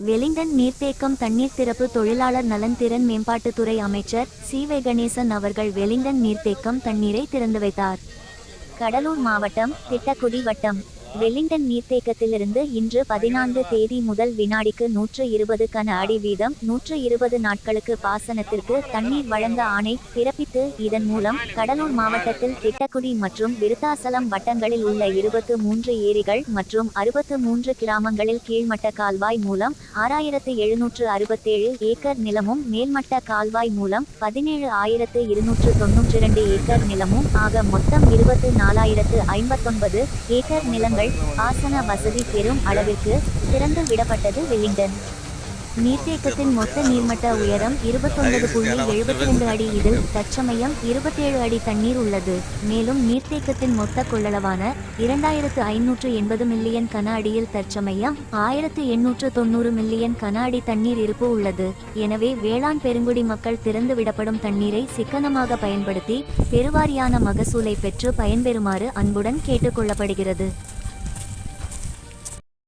Wellington நீர்த்தேக்கம் தண்ணீர் திறப்பு தொழிலாளர் நலன் திறன் மேம்பாட்டுத்துறை அமைச்சர் சி.வே. கணேசன் அவர்கள் வெலிங்டன் நீர்த்தேக்கம் தண்ணீரை திறந்து வைத்தார். கடலூர் மாவட்டம் திட்டக்குடி வட்டம் வெலிங்டன் நீர்த்தேக்கத்திலிருந்து இன்று 14 தேதி முதல் வினாடிக்கு 120 கன அடி வீதம் 120 நாட்களுக்கு பாசனத்திற்கு தண்ணீர் வழங்க ஆணை பிறப்பித்து இதன் மூலம் கடலூர் மாவட்டத்தில் திட்டக்குடி மற்றும் விருத்தாசலம் வட்டங்களில் உள்ள 23 ஏரிகள் மற்றும் 63 கிராமங்களில் கீழ்மட்ட கால்வாய் மூலம் 6767 ஏக்கர் நிலமும் மேல்மட்ட கால்வாய் மூலம் 17292 ஏக்கர் நிலமும் ஆக மொத்தம் 24059 ஏக்கர் நிலங்கள் பாசன வசதி பெறும் அளவிற்கு திறந்து விடப்பட்டது. வெலிங்டன் நீர்த்தேக்கத்தின் மொத்த நீர்மட்ட உயரம் 29.72 அடி. இதில் தற்சமயம் 27 அடி தண்ணீர் உள்ளது. மேலும் நீர்த்தேக்கத்தின் மொத்த கொள்ளளவான 2580 மில்லியன் கன அடியில் தற்சமயம் 1890 மில்லியன் கன அடி தண்ணீர் இருப்பு உள்ளது. எனவே வேளாண் பெருங்குடி மக்கள் திறந்து விடப்படும் தண்ணீரை சிக்கனமாக பயன்படுத்தி பெருவாரியான மகசூலை பெற்று பயன்பெறுமாறு அன்புடன் கேட்டுக்கொள்ளப்படுகிறது.